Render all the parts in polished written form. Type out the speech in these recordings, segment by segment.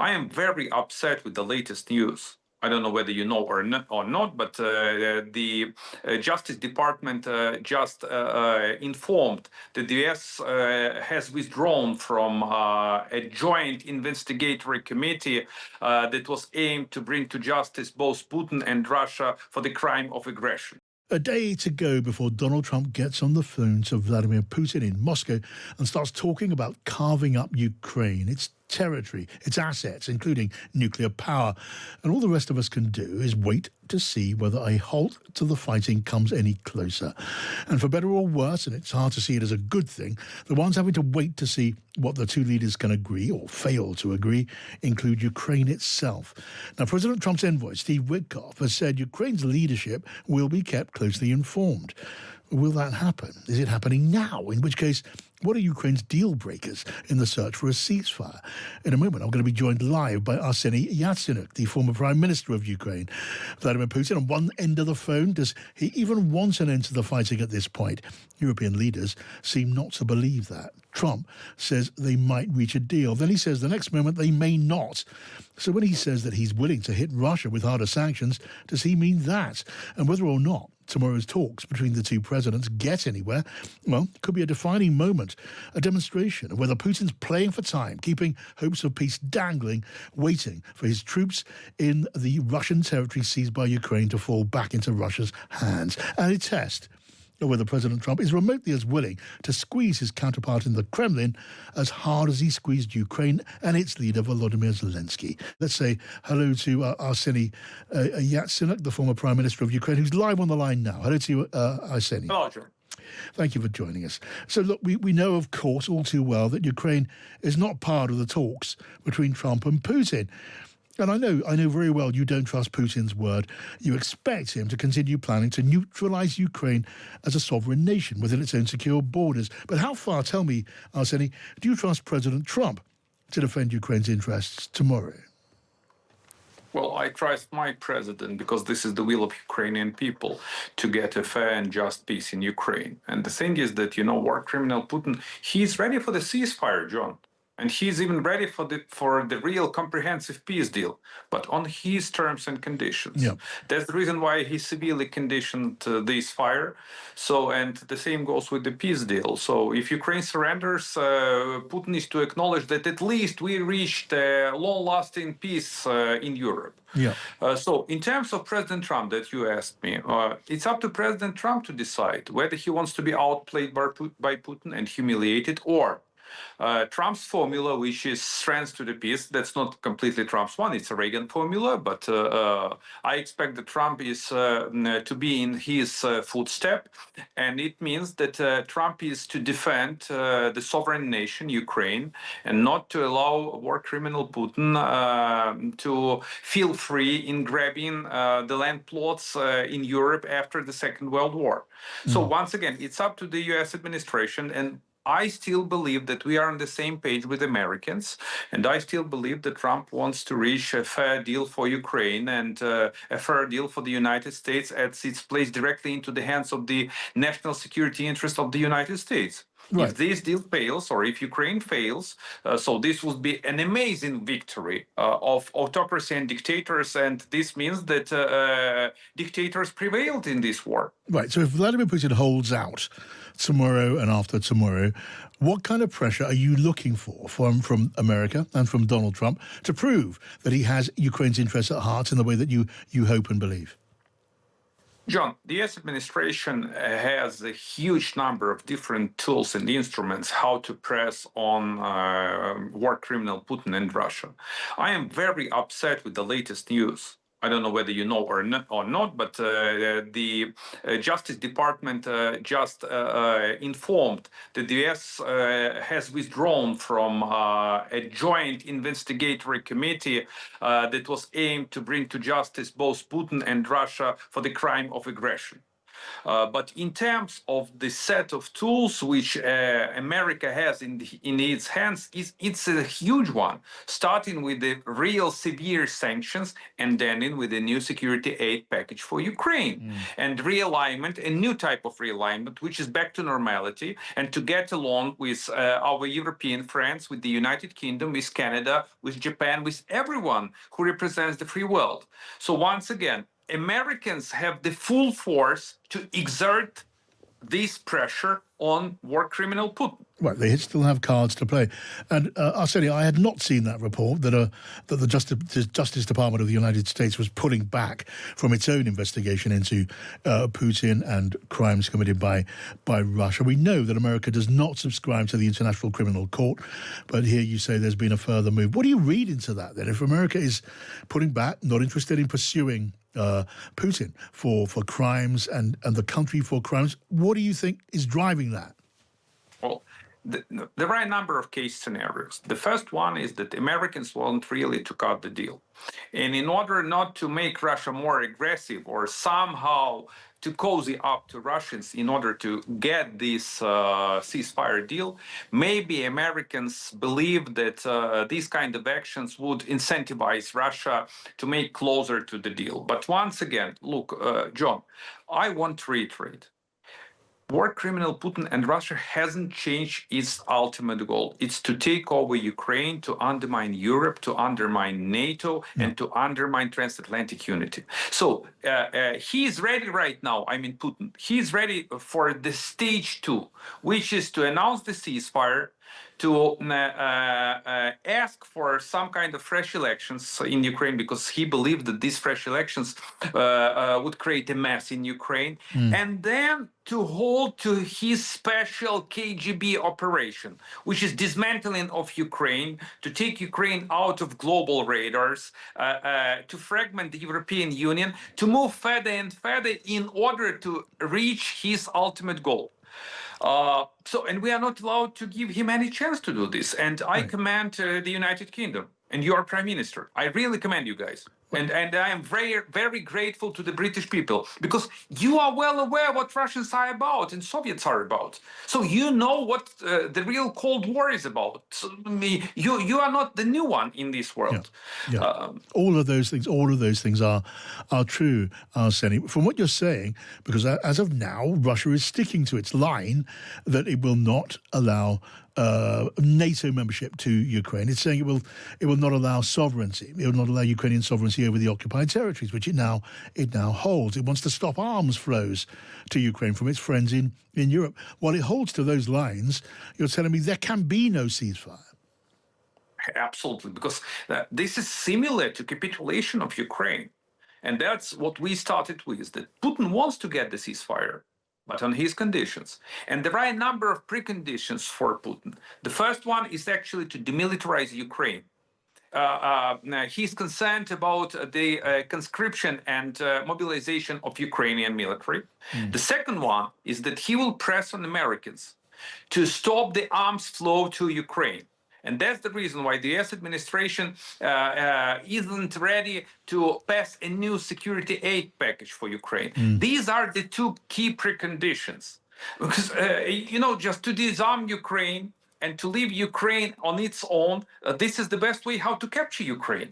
I am very upset with the latest news. I don't know whether you know or not, but the Justice Department just informed that the US has withdrawn from a joint investigatory committee that was aimed to bring to justice both Putin and Russia for the crime of aggression. A day to go before Donald Trump gets on the phone to Vladimir Putin in Moscow and starts talking about carving up Ukraine, its territory, its assets, including nuclear power. And all the rest of us can do is wait to see whether a halt to the fighting comes any closer. And for better or worse, and it's hard to see it as a good thing, the ones having to wait to see what the two leaders can agree or fail to agree include Ukraine itself. Now, President Trump's envoy, Steve Witkoff, has said Ukraine's leadership will be kept closely informed. Will that happen? Is it happening now? In which case, what are Ukraine's deal breakers in the search for a ceasefire? In a moment, I'm going to be joined live by Arseniy Yatseniuk, the former Prime Minister of Ukraine. Vladimir Putin on one end of the phone. Does he even want an end to the fighting at this point? European leaders seem not to believe that. Trump says they might reach a deal. Then he says the next moment they may not. So when he says that he's willing to hit Russia with harder sanctions, does he mean that? And whether or not tomorrow's talks between the two presidents get anywhere, well, it could be a defining moment, a demonstration of whether Putin's playing for time, keeping hopes of peace dangling, waiting for his troops in the Russian territory seized by Ukraine to fall back into Russia's hands, and a test of whether President Trump is remotely as willing to squeeze his counterpart in the Kremlin as hard as he squeezed Ukraine and its leader, Volodymyr Zelensky. Let's say hello to Arseniy Yatseniuk, the former Prime Minister of Ukraine, who's live on the line now. Hello to you, Arseniy. Hello, John. Thank you for joining us. So, look, we know, of course, all too well that Ukraine is not part of the talks between Trump and Putin. And I know very well you don't trust Putin's word. You expect him to continue planning to neutralize Ukraine as a sovereign nation within its own secure borders. But how far, tell me, Arseniy, do you trust President Trump to defend Ukraine's interests tomorrow? Well, I trust my president because this is the will of Ukrainian people to get a fair and just peace in Ukraine. And the thing is that, war criminal Putin, he's ready for the ceasefire, John. And he's even ready for the real comprehensive peace deal, but on his terms and conditions. Yeah. That's the reason why he severely conditioned this fire. So, and the same goes with the peace deal. So, if Ukraine surrenders, Putin is to acknowledge that at least we reached a long-lasting peace in Europe. Yeah. So, in terms of President Trump that you asked me, it's up to President Trump to decide whether he wants to be outplayed by Putin and humiliated, or Trump's formula, which is strength to the peace, that's not completely Trump's one, it's a Reagan formula, but I expect that Trump is to be in his footstep, and it means that Trump is to defend the sovereign nation, Ukraine, and not to allow war criminal Putin to feel free in grabbing the land plots in Europe after the Second World War. So once again, it's up to the US administration, and I still believe that we are on the same page with Americans, and I still believe that Trump wants to reach a fair deal for Ukraine and a fair deal for the United States as it's placed directly into the hands of the national security interest of the United States. Right. If this deal fails, or if Ukraine fails, so this would be an amazing victory of autocracy and dictators, and this means that dictators prevailed in this war. Right, so if Vladimir Putin holds out tomorrow and after tomorrow, what kind of pressure are you looking for from America and from Donald Trump to prove that he has Ukraine's interests at heart in the way that you hope and believe? John, the US administration has a huge number of different tools and instruments how to press on war criminal Putin and Russia. I am very upset with the latest news. I don't know whether you know or not, but the Justice Department just informed that the US has withdrawn from a joint investigatory committee that was aimed to bring to justice both Putin and Russia for the crime of aggression. But in terms of the set of tools which America has in its hands, it's a huge one, starting with the real severe sanctions and ending with a new security aid package for Ukraine and realignment, a new type of realignment, which is back to normality and to get along with our European friends, with the United Kingdom, with Canada, with Japan, with everyone who represents the free world. So once again, Americans have the full force to exert this pressure on war criminal Putin. Right, they still have cards to play. And Arseniy, I had not seen that report that the Justice Department of the United States was pulling back from its own investigation into Putin and crimes committed by Russia. We know that America does not subscribe to the International Criminal Court, but here you say there's been a further move. What do you read into that, then? If America is pulling back, not interested in pursuing Putin for crimes and the country for crimes, what do you think is driving that? Well, there are a number of case scenarios. The first one is that Americans want really to cut the deal. And in order not to make Russia more aggressive or somehow to cozy up to Russians in order to get this ceasefire deal, maybe Americans believe that these kind of actions would incentivize Russia to make closer to the deal. But once again, look, John, I want to reiterate. War criminal Putin and Russia hasn't changed its ultimate goal. It's to take over Ukraine, to undermine Europe, to undermine NATO, and to undermine transatlantic unity. So he is ready right now, I mean Putin, he is ready for the stage 2, which is to announce the ceasefire, to ask for some kind of fresh elections in Ukraine, because he believed that these fresh elections would create a mess in Ukraine, and then to hold to his special KGB operation, which is dismantling of Ukraine, to take Ukraine out of global radars, to fragment the European Union, to move further and further in order to reach his ultimate goal. And we are not allowed to give him any chance to do this. And I commend the United Kingdom and your Prime Minister. I really commend you guys. And I am very, very grateful to the British people, because you are well aware what Russians are about and Soviets are about. So you know what the real Cold War is about. So, you are not the new one in this world. All of those things are true, Arseniy. From what you're saying, because as of now, Russia is sticking to its line that it will not allow NATO membership to Ukraine. It's saying it will not allow sovereignty. It will not allow Ukrainian sovereignty over the occupied territories, which it now holds. It wants to stop arms flows to Ukraine from its friends in Europe. While it holds to those lines, you're telling me there can be no ceasefire. Absolutely, because this is similar to capitulation of Ukraine. And that's what we started with, that Putin wants to get the ceasefire, but on his conditions. And there are a number of preconditions for Putin. The first one is actually to demilitarize Ukraine. He's concerned about the conscription and mobilization of Ukrainian military. The second one is that he will press on Americans to stop the arms flow to Ukraine. And that's the reason why the US administration isn't ready to pass a new security aid package for Ukraine. These are the two key preconditions. Because, just to disarm Ukraine and to leave Ukraine on its own, this is the best way how to capture Ukraine.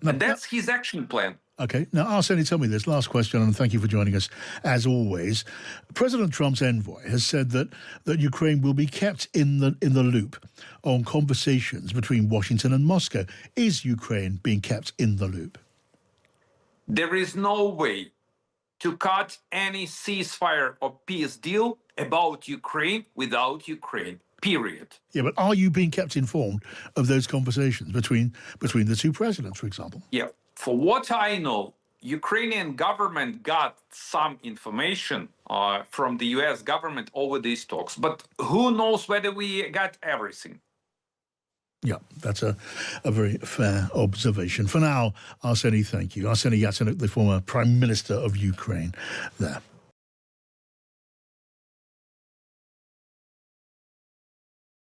And that's his action plan. Okay. Now, Arseniy, tell me this last question, and thank you for joining us, as always. President Trump's envoy has said that Ukraine will be kept in the loop on conversations between Washington and Moscow. Is Ukraine being kept in the loop? There is no way to cut any ceasefire or peace deal about Ukraine without Ukraine. Period. Yeah, but are you being kept informed of those conversations between the two presidents, for example? Yeah. For what I know, Ukrainian government got some information from the US government over these talks, but who knows whether we got everything. Yeah, that's a very fair observation. For now, Arseniy, thank you. Arseniy Yatseniuk, the former Prime Minister of Ukraine there.